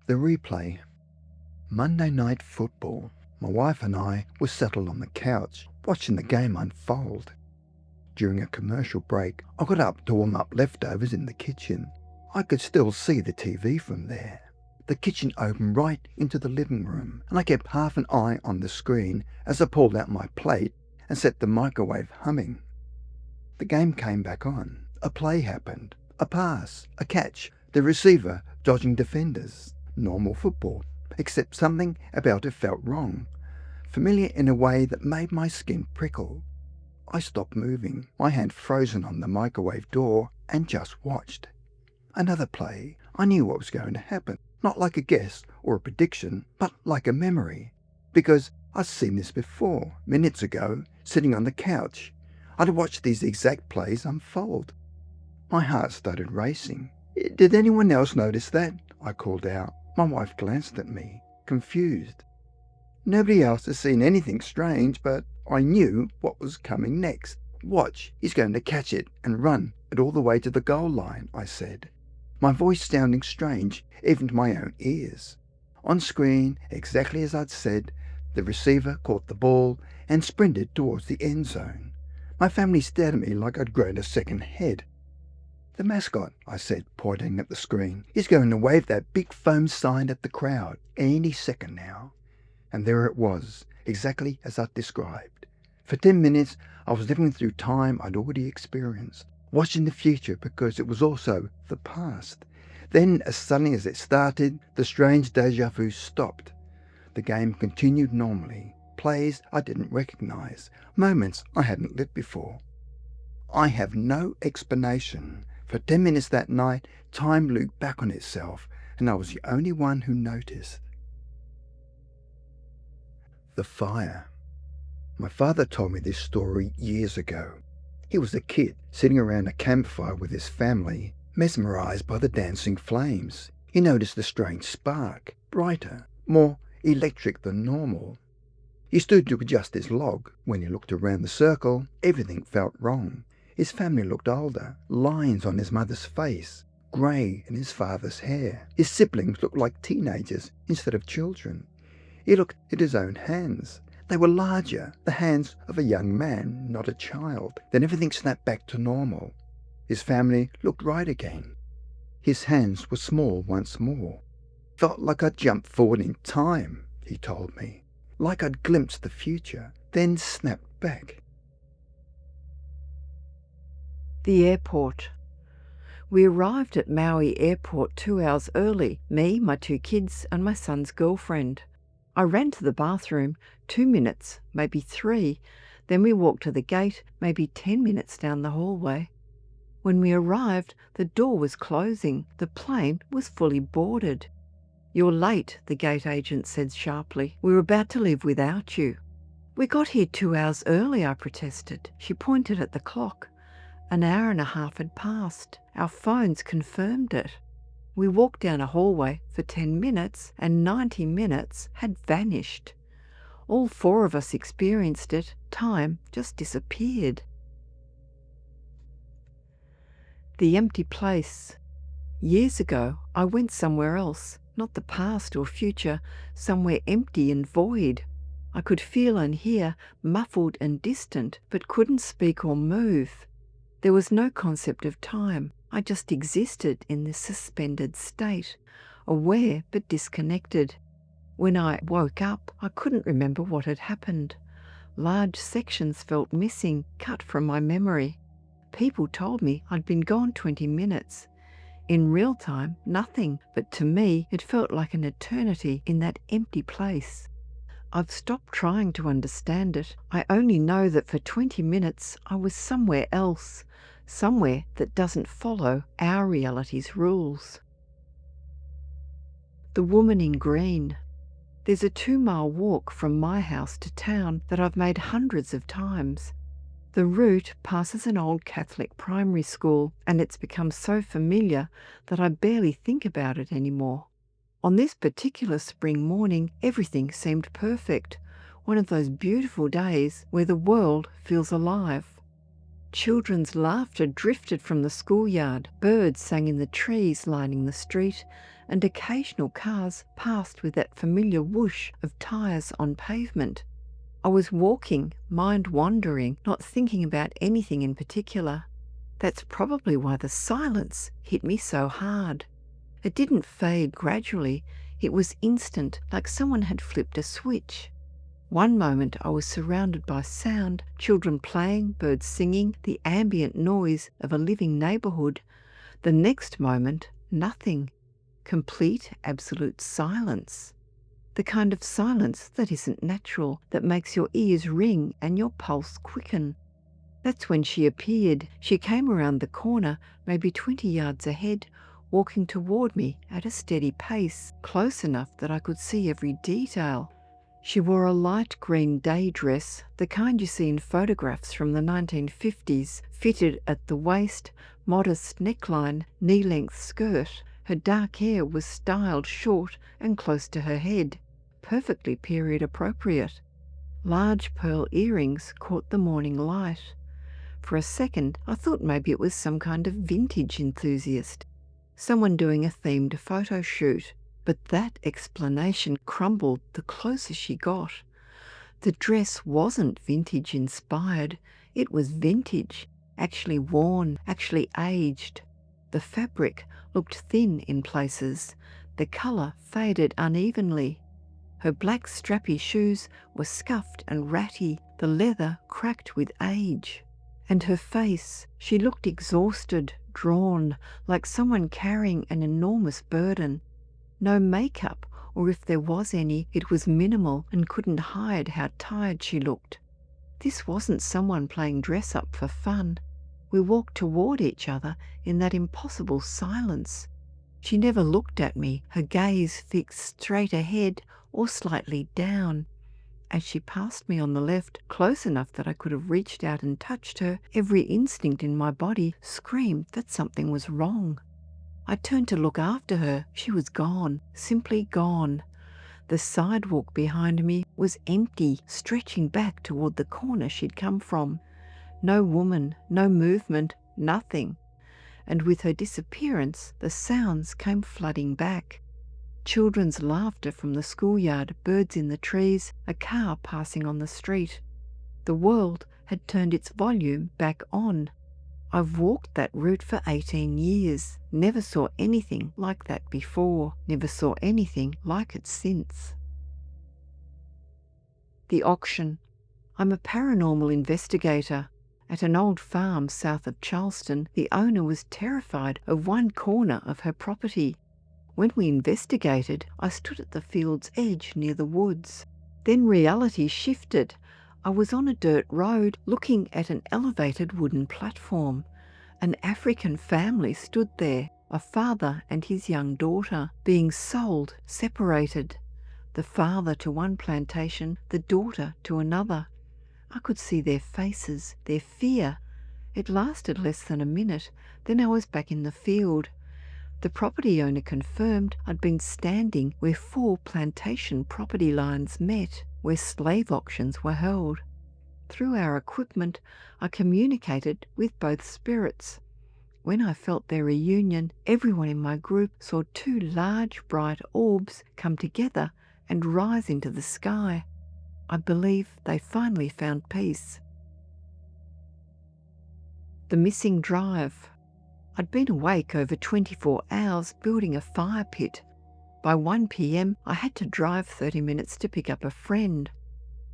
The replay. Monday night football. My wife and I were settled on the couch, watching the game unfold. During a commercial break, I got up to warm up leftovers in the kitchen. I could still see the TV from there. The kitchen opened right into the living room, and I kept half an eye on the screen as I pulled out my plate and set the microwave humming. The game came back on. A play happened. A pass, a catch, the receiver dodging defenders. Normal football, except something about it felt wrong, familiar in a way that made my skin prickle. I stopped moving, my hand frozen on the microwave door, and just watched. Another play. I knew what was going to happen, not like a guess or a prediction, but like a memory, because I'd seen this before, minutes ago, sitting on the couch. I'd watched these exact plays unfold. My heart started racing. "Did anyone else notice that?" I called out. My wife glanced at me, confused. Nobody else has seen anything strange, but I knew what was coming next. "Watch, he's going to catch it and run it all the way to the goal line," I said, my voice sounding strange even to my own ears. On screen, exactly as I'd said, the receiver caught the ball and sprinted towards the end zone. My family stared at me like I'd grown a second head. "The mascot," I said, pointing at the screen, "is going to wave that big foam sign at the crowd any second now." And there it was, exactly as I'd described. For 10 minutes, I was living through time I'd already experienced, watching the future because it was also the past. Then, as suddenly as it started, the strange déjà vu stopped. The game continued normally. Plays I didn't recognize, moments I hadn't lived before. I have no explanation. For 10 minutes that night, time looped back on itself, and I was the only one who noticed. The fire. My father told me this story years ago. He was a kid, sitting around a campfire with his family, mesmerized by the dancing flames. He noticed a strange spark, brighter, more electric than normal. He stood to adjust his log. When he looked around the circle, everything felt wrong. His family looked older, lines on his mother's face, grey in his father's hair. His siblings looked like teenagers instead of children. He looked at his own hands. They were larger, the hands of a young man, not a child. Then everything snapped back to normal. His family looked right again. His hands were small once more. "Felt like I'd jumped forward in time," he told me. "Like I'd glimpsed the future, then snapped back." The airport. We arrived at Maui Airport 2 hours early, me, my 2 kids and my son's girlfriend. I ran to the bathroom 2 minutes, maybe 3, then we walked to the gate maybe 10 minutes down the hallway. When we arrived, the door was closing. The plane was fully boarded. "You're late," the gate agent said sharply. "We were about to leave without you." "We got here 2 hours early," I protested. She pointed at the clock. An hour and a half had passed. Our phones confirmed it. We walked down a hallway for 10 minutes and 90 minutes had vanished. All 4 of us experienced it. Time just disappeared. The empty place. Years ago, I went somewhere else, not the past or future, somewhere empty and void. I could feel and hear, muffled and distant, but couldn't speak or move. There was no concept of time. I just existed in this suspended state, aware but disconnected. When I woke up, I couldn't remember what had happened. Large sections felt missing, cut from my memory. People told me I'd been gone 20 minutes. In real time, nothing, but to me it felt like an eternity in that empty place. I've stopped trying to understand it. I only know that for 20 minutes I was somewhere else, somewhere that doesn't follow our reality's rules. The woman in green. There's a 2-mile walk from my house to town that I've made hundreds of times. The route passes an old Catholic primary school, and it's become so familiar that I barely think about it anymore. On this particular spring morning, everything seemed perfect, one of those beautiful days where the world feels alive. Children's laughter drifted from the schoolyard, birds sang in the trees lining the street, and occasional cars passed with that familiar whoosh of tyres on pavement. I was walking, mind wandering, not thinking about anything in particular. That's probably why the silence hit me so hard. It didn't fade gradually, it was instant, like someone had flipped a switch. One moment I was surrounded by sound, children playing, birds singing, the ambient noise of a living neighbourhood. The next moment, nothing. Complete, absolute silence. The kind of silence that isn't natural, that makes your ears ring and your pulse quicken. That's when she appeared. She came around the corner, maybe 20 yards ahead, walking toward me at a steady pace, close enough that I could see every detail. She wore a light green day dress, the kind you see in photographs from the 1950s, fitted at the waist, modest neckline, knee-length skirt. Her dark hair was styled short and close to her head, perfectly period appropriate. Large pearl earrings caught the morning light. For a second I thought maybe it was some kind of vintage enthusiast, someone doing a themed photo shoot. But that explanation crumbled the closer she got. The dress wasn't vintage inspired, it was vintage, actually worn, actually aged. The fabric looked thin in places, the colour faded unevenly. Her black strappy shoes were scuffed and ratty, the leather cracked with age. And her face, she looked exhausted, drawn, like someone carrying an enormous burden. No makeup, or if there was any, it was minimal and couldn't hide how tired she looked. This wasn't someone playing dress-up for fun. We walked toward each other in that impossible silence. She never looked at me, her gaze fixed straight ahead or slightly down. As she passed me on the left, close enough that I could have reached out and touched her, every instinct in my body screamed that something was wrong. I turned to look after her. She was gone, simply gone. The sidewalk behind me was empty, stretching back toward the corner she'd come from. No woman, no movement, nothing. And with her disappearance, the sounds came flooding back. Children's laughter from the schoolyard, birds in the trees, a car passing on the street. The world had turned its volume back on. I've walked that route for 18 years, never saw anything like that before, never saw anything like it since. The auction. I'm a paranormal investigator. At an old farm south of Charleston, the owner was terrified of one corner of her property. When we investigated, I stood at the field's edge near the woods. Then reality shifted. I was on a dirt road looking at an elevated wooden platform. An African family stood there, a father and his young daughter, being sold, separated. The father to one plantation, the daughter to another. I could see their faces, their fear. It lasted less than a minute, then I was back in the field. The property owner confirmed I'd been standing where 4 plantation property lines met, where slave auctions were held. Through our equipment, I communicated with both spirits. When I felt their reunion, everyone in my group saw 2 large, bright orbs come together and rise into the sky. I believe they finally found peace. The missing drive. I'd been awake over 24 hours building a fire pit. By 1 p.m, I had to drive 30 minutes to pick up a friend.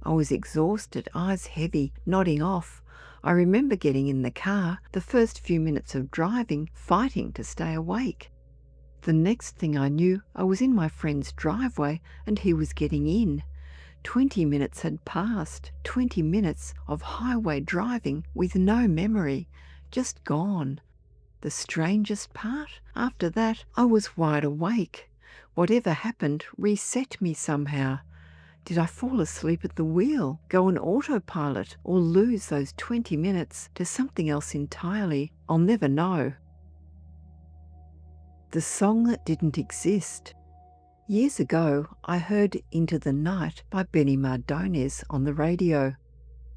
I was exhausted, eyes heavy, nodding off. I remember getting in the car, the first few minutes of driving, fighting to stay awake. The next thing I knew, I was in my friend's driveway and he was getting in. 20 minutes had passed, 20 minutes of highway driving with no memory, just gone. The strangest part, after that, I was wide awake. Whatever happened reset me somehow. Did I fall asleep at the wheel, go on autopilot, or lose those 20 minutes to something else entirely? I'll never know. The song that didn't exist. Years ago, I heard Into the Night by Benny Mardones on the radio.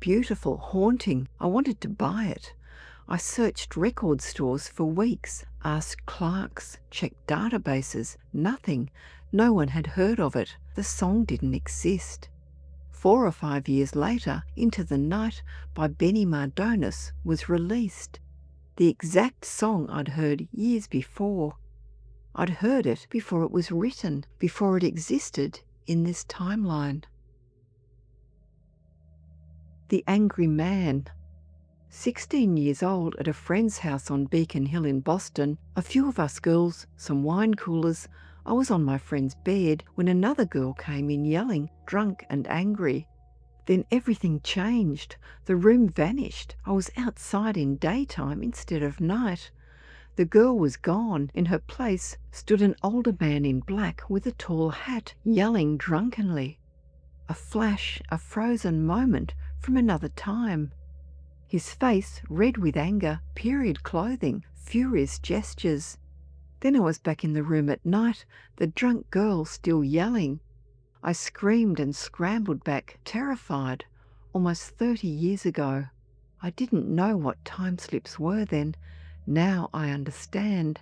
Beautiful, haunting. I wanted to buy it. I searched record stores for weeks, Asked clerks, checked databases, nothing. No one had heard of it. The song didn't exist. 4 or 5 years later, Into the Night by Benny Mardonis was released. The exact song I'd heard years before. I'd heard it before it was written, before it existed in this timeline. The Angry Man. 16 years old at a friend's house on Beacon Hill in Boston, a few of us girls, some wine coolers. I was on my friend's bed when another girl came in yelling, drunk and angry. Then everything changed. The room vanished. I was outside in daytime instead of night. The girl was gone. In her place stood an older man in black with a tall hat, yelling drunkenly. A flash, a frozen moment from another time. His face red with anger, period clothing, furious gestures. Then I was back in the room at night, the drunk girl still yelling. I screamed and scrambled back, terrified, almost 30 years ago. I didn't know what time slips were then. Now I understand.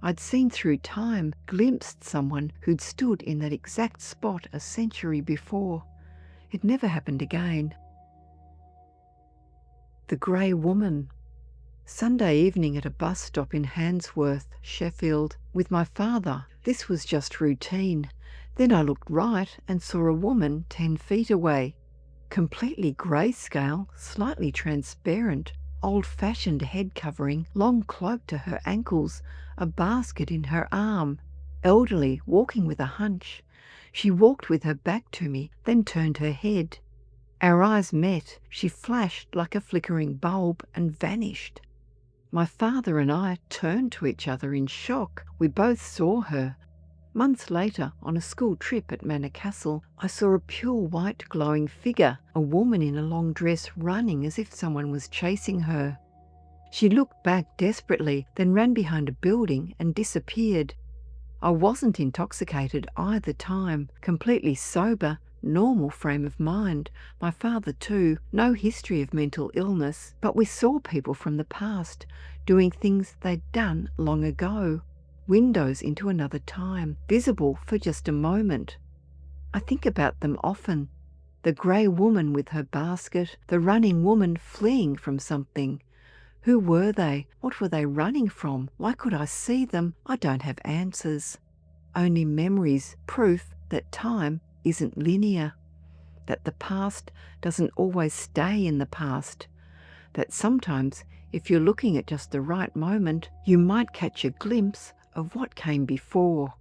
I'd seen through time, glimpsed someone who'd stood in that exact spot a century before. It never happened again. The Grey Woman. Sunday evening at a bus stop in Handsworth, Sheffield, with my father. This was just routine. Then I looked right and saw a woman 10 feet away. Completely grayscale, slightly transparent, old-fashioned head covering, long cloak to her ankles, a basket in her arm. Elderly, walking with a hunch. She walked with her back to me, then turned her head. Our eyes met. She flashed like a flickering bulb and vanished. My father and I turned to each other in shock. We both saw her. Months later, on a school trip at Manor Castle, I saw a pure white glowing figure, a woman in a long dress running as if someone was chasing her. She looked back desperately, then ran behind a building and disappeared. I wasn't intoxicated either time, completely sober, normal frame of mind. My father too, no history of mental illness, but we saw people from the past doing things they'd done long ago. Windows into another time, visible for just a moment. I think about them often. The grey woman with her basket, the running woman fleeing from something. Who were they? What were they running from? Why could I see them? I don't have answers. Only memories, proof that time isn't linear. That the past doesn't always stay in the past. That sometimes, if you're looking at just the right moment, you might catch a glimpse of what came before.